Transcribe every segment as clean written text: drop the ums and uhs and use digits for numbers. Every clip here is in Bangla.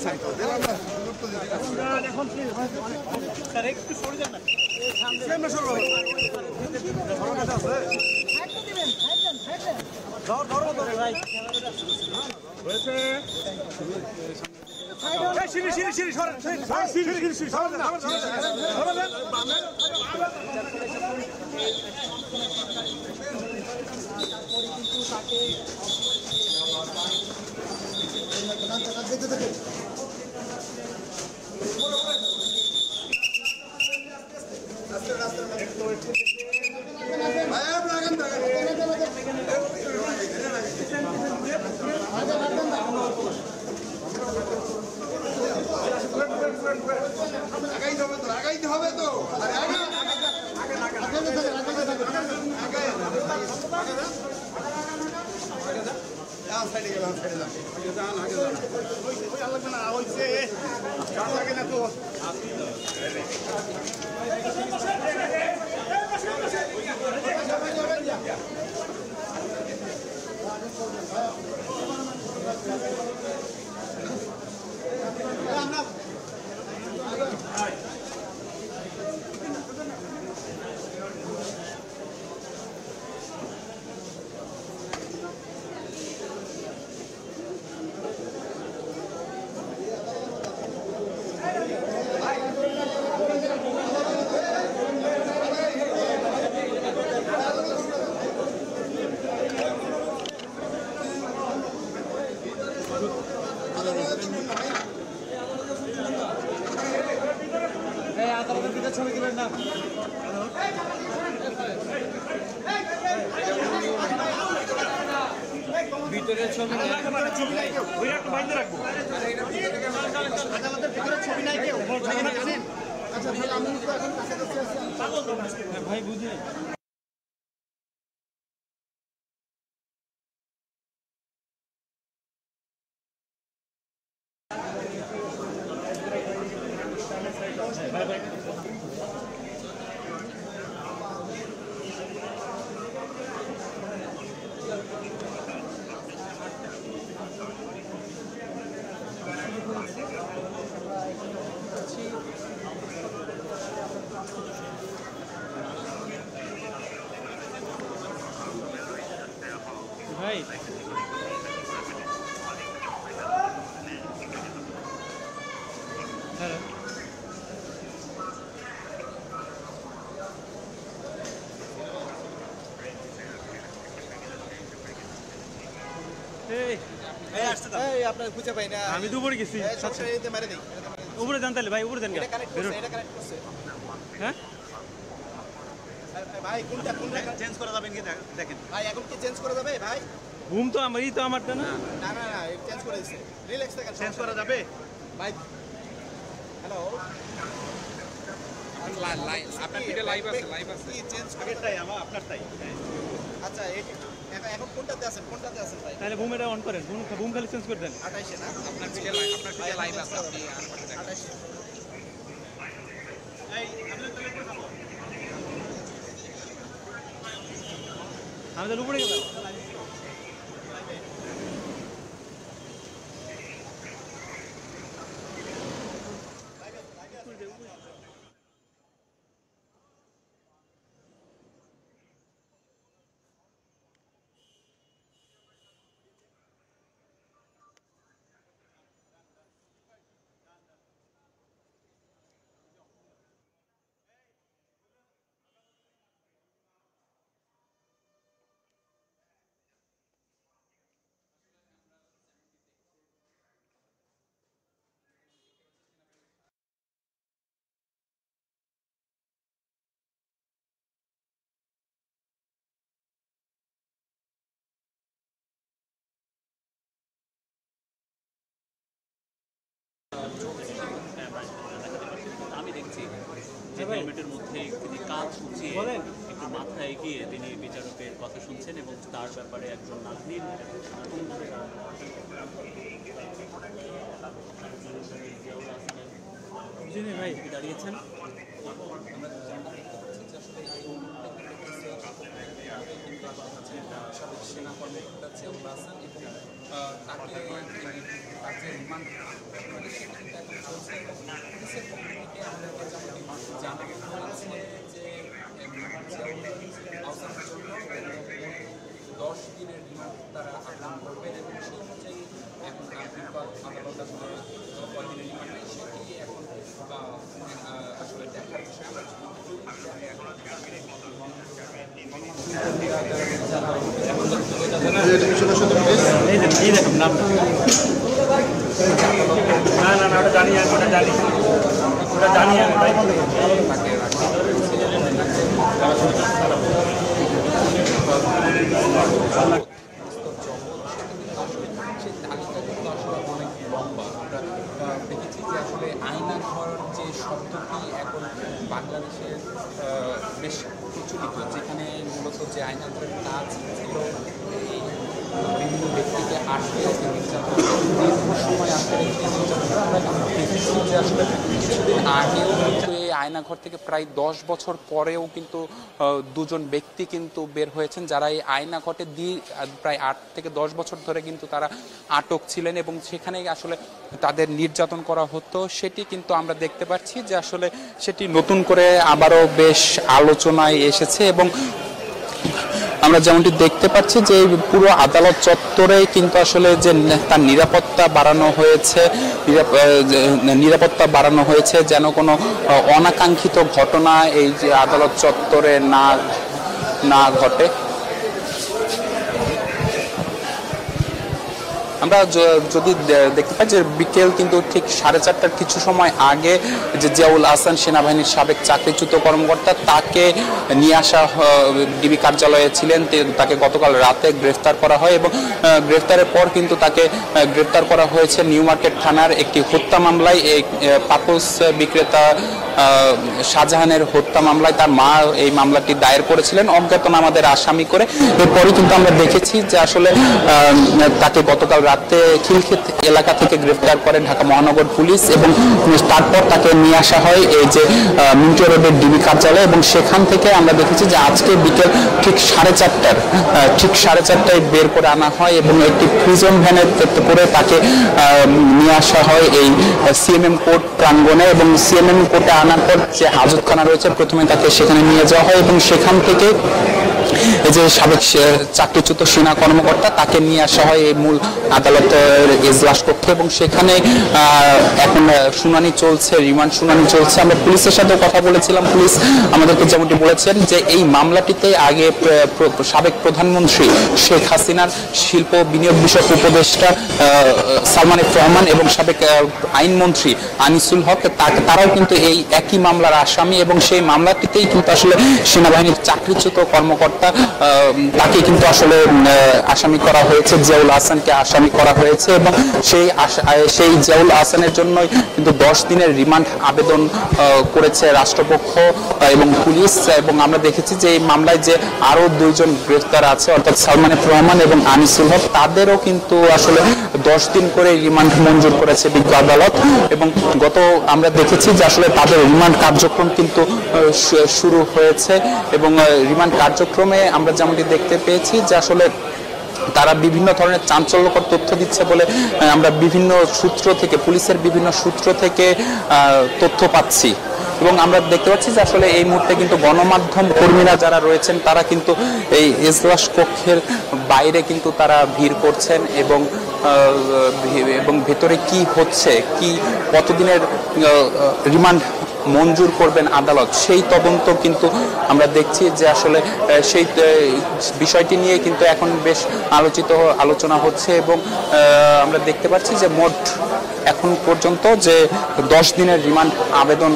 চাই তো দিলাম না সুযোগ তো দিতে এখন স্যার একটু সরে যান না সামনে সরো ধরো ভাই হয়েছে সিঁড়ি সিঁড়ি সিঁড়ি সরেন সিঁড়ি সিঁড়ি সিঁড়ি সরেন না লাগাইতে হবে তো সাইডে গেলাম সাইডে লাগবে না হয়েছে লাগে না তো ছবি তুলেন না ভিতরে ছবি বাইরে রাখবো আদালতের ভিতরে ছবি নাই কেউ জানেন আচ্ছা তাহলে আমি তো এখন কাছাকাছি আছি ভাই বুঝে ভাই হ্যালো আপনার খুঁজে পাই না আমি দুপুরে গেছি উপরে যান তাহলে ভাই উপরে যান হ্যাঁ ভাই কোনটা কোনটা চেঞ্জ করা যাবে কি দেখেন ভাই এখন কি চেঞ্জ করা যাবে ভাই ঘুম তো আমারই তো আমারটা না না না না চেঞ্জ করে দিয়েছে রিল্যাক্স থাকেন চেঞ্জ করা যাবে ভাই হ্যালো লাইভ আপনার ভিডিও লাইভ আছে কি চেঞ্জ আগেরটাই আমার আপনারটাই আচ্ছা এখন কোনটাতে আছেন ভাই তাহলে ঘুমেটা অন করেন ঘুম খালি চেঞ্জ করে দেন 28 এ না আপনার ভিডিও লাইভ আছে আপনি 28 এই আপনি তাহলে করে যাবো আমি তো উপরে গেলাম আমি দেখছি যে হেলমেটের মধ্যে তিনি কাজ উঠিয়ে একটু মাথা এগিয়ে তিনি বিচারকের কথা শুনছেন এবং তার ব্যাপারে একজন নাগরিক ভাই দাঁড়িয়েছেন সেনা কর্মকর্তা জিয়াউল হাসান এবং তাকে তার যে রিমান্ড সেটা কিন্তু এখন চলছে এবং পুলিশের পক্ষ থেকে আমাদেরকে যেমনটি জানানো হয়েছে যে জিয়াউল হাসানের জন্য 10 দিনের রিমান্ড তারা আবেদন করবেন এবং সেই অনুযায়ী এখন আদালত আসলে কদিনের রিমান্ড নেই সেটি এখন আসলে দেখার বিষয়। সেই তালিকা কিন্তু আসলে অনেক লম্বা। আমরা দেখেছি যে আসলে আয়নাঘর যে শব্দটি এখন বাংলাদেশের বেশ প্রচলিত, যেখানে মূলত যে আয়নাঘরের কাজ ছিল এই বিভিন্ন ব্যক্তিকে আটকে নির্যাতন সময় আসলে দেখেছি যে আসলে কিছুদিন আগেও কিন্তু এই আয়নাঘর থেকে প্রায় 10 বছর পরেও কিন্তু দুজন ব্যক্তি কিন্তু বের হয়েছেন যারা এই আয়নাঘরে প্রায় 8 থেকে 10 বছর ধরে কিন্তু তারা আটক ছিলেন এবং সেখানে আসলে তাদের নির্যাতন করা হতো। সেটি কিন্তু আমরা দেখতে পাচ্ছি যে আসলে সেটি নতুন করে আবারও বেশ আলোচনায় এসেছে এবং আমরা যেমনটি দেখতে পাচ্ছি যে পুরো আদালত চত্বরে কিন্তু আসলে যে তার নিরাপত্তা বাড়ানো হয়েছে যেন কোনো অনাকাঙ্ক্ষিত ঘটনা এই যে আদালত চত্বরে না ঘটে। আমরা যদি দেখতে পাই যে বিকেল কিন্তু ঠিক 4:30টার কিছু সময় আগে যে জিয়াউল হাসান সেনাবাহিনীর সাবেক চাকরিচ্যুত কর্মকর্তা তাকে নিয়ে আসা ডিবি কার্যালয়ে ছিলেন, তাকে গতকাল রাতে গ্রেফতার করা হয় এবং গ্রেফতারের পর কিন্তু তাকে গ্রেফতার করা হয়েছে নিউ মার্কেট থানার একটি হত্যা মামলায়। এই পাপোস বিক্রেতা শাহজাহানের হত্যা মামলায় তার মা এই মামলাটি দায়ের করেছিলেন অজ্ঞাতনামাদের আসামি করে। এরপরই কিন্তু আমরা দেখেছি যে আসলে তাকে গতকাল রাতে খিলক্ষেত এলাকা থেকে গ্রেফতার করে ঢাকা মহানগর পুলিশ এবং তারপর তাকে নিয়ে আসা হয় এই যে মিন্টো রোডের ডিবি কার্যালয় এবং সেখান থেকে আমরা দেখেছি যে আজকে বিকেল ঠিক 4:30টায় বের করে আনা হয় এবং একটি প্রিজন ভ্যানে করে তাকে নিয়ে আসা হয় এই সিএমএম কোর্ট প্রাঙ্গণে এবং সিএমএম কোর্টে আনার পর যে হাজতখানা রয়েছে প্রথমে তাকে সেখানে নিয়ে যাওয়া হয় এবং সেখান থেকে এই যে সাবেক চাকরিচ্যুত সেনা কর্মকর্তা তাকে নিয়ে আসা হয় এই মূল আদালতের এজলাস কক্ষে এবং সেখানে এখন শুনানি চলছে, রিমান্ড শুনানি চলছে। আমরা পুলিশের সাথে কথা বলেছিলাম, পুলিশ আমাদেরকে যেমনটি বলেছেন যে এই মামলাটিতে আগে সাবেক প্রধানমন্ত্রী শেখ হাসিনার শিল্প বিনিয়োগ বিষয়ক উপদেষ্টা সালমান এফ রহমান এবং সাবেক আইনমন্ত্রী আনিসুল হক তারাও কিন্তু এই একই মামলার আসামি এবং সেই মামলাটিতেই কিন্তু আসলে সেনাবাহিনীর চাকরিচ্যুত কর্মকর্তা তাকে কিন্তু আসলে আসামি করা হয়েছে, জিয়াউল হাসানকে আসামি করা হয়েছে এবং সেই জিয়াউল হাসানের জন্যই কিন্তু 10 দিনের রিমান্ড আবেদন করেছে রাষ্ট্রপক্ষ এবং পুলিশ। এবং আমরা দেখেছি যে এই মামলায় যে আরো 2 জন গ্রেফতার আছে অর্থাৎ সালমান এফ রহমান এবং আনিসুল হক তাদেরও কিন্তু আসলে 10 দিন করে রিমান্ড মঞ্জুর করেছে বিজ্ঞ আদালত এবং আমরা দেখেছি যে আসলে তাদের রিমান্ড কার্যক্রম কিন্তু শুরু হয়েছে এবং রিমান্ড কার্যক্রমে আমরা যেমনটি দেখতে পেয়েছি যে আসলে তারা বিভিন্ন ধরনের চাঞ্চল্যকর তথ্য দিচ্ছে বলে আমরা বিভিন্ন সূত্র থেকে পুলিশের বিভিন্ন সূত্র থেকে তথ্য পাচ্ছি এবং আমরা দেখতে পাচ্ছি যে আসলে এই মুহূর্তে কিন্তু গণমাধ্যম কর্মীরা যারা রয়েছেন তারা কিন্তু এই এজলাস কক্ষের বাইরে কিন্তু তারা ভিড় করছেন এবং ভেতরে কি হচ্ছে, কি কতদিনের রিমান্ড মঞ্জুর করবেন আদালত সেই তদন্ত কিন্তু আমরা দেখছি যে আসলে সেই বিষয়টি নিয়ে কিন্তু এখন বেশ আলোচনা হচ্ছে এবং আমরা দেখতে পাচ্ছি যে মোট এখন পর্যন্ত যে 10 দিনের রিমান্ড আবেদন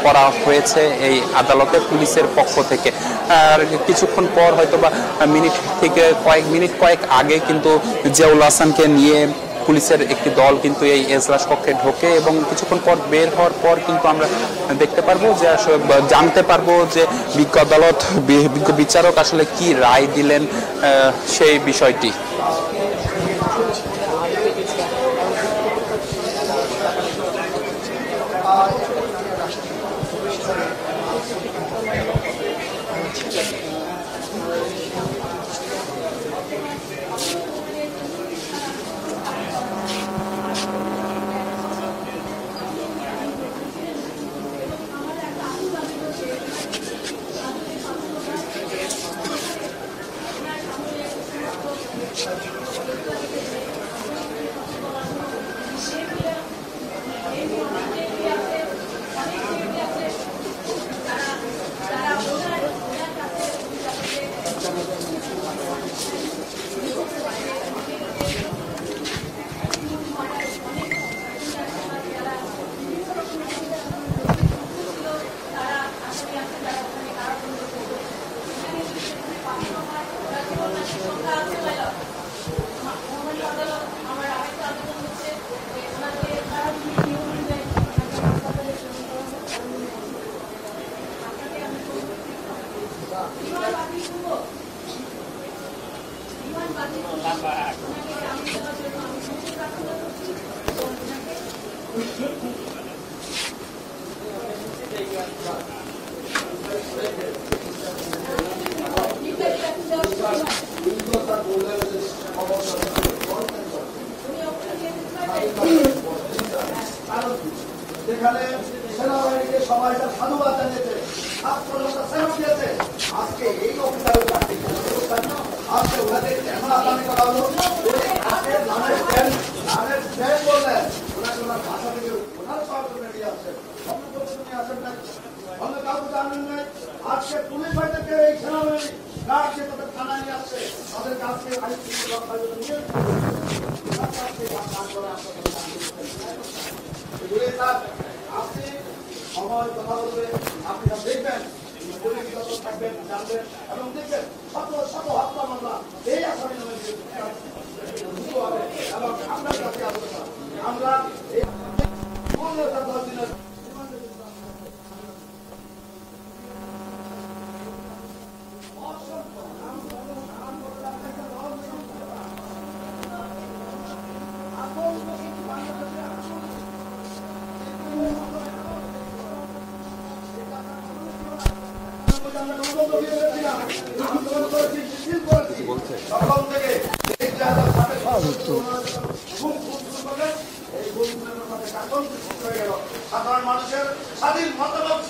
করা হয়েছে এই আদালতে পুলিশের পক্ষ থেকে। আর কিছুক্ষণ পর হয়তো বা কয়েক আগে কিন্তু জিয়াউল হাসানকে নিয়ে পুলিশের একটি দল কিন্তু এই এজলাস কক্ষে ঢোকে এবং কিছুক্ষণ পর বের হওয়ার পর কিন্তু আমরা দেখতে পারবো যে জানতে পারবো যে বিজ্ঞ আদালত বিজ্ঞ বিচারক আসলে কি রায় দিলেন সেই বিষয়টি। যেখানে সেনাবাহিনীকে সবাই সাধুবাদ জানিয়েছে, দিয়েছে, আজকে এই অফিসারের আজকে ওনাদের ক্যামেরা দাবি করা হলো, বললেন ওনাকে ওনার ভাষা থেকে ওনার সহযোগিতা নিয়ে আসছেন, আসেন না অন্য কাউকে জানেন নাই। আজকে পুলিশ ভাইদেরকে এই সেনাবাহিনী গার্ডকে তাদের থানায় নিয়ে আসছে, তাদের কাছে আইন শৃঙ্খলা নিয়ে আপনি সময় কথা বলবে, আপনি দেখবেন থাকবেন, জানবেন এবং দেখবেন শত শত হত্যা মামলা এই আসামি নামে হবে এবং আপনার কাছে আসবে। আমরা এই 10 দিনের সাধারণ মানুষের স্বাধীন মতামত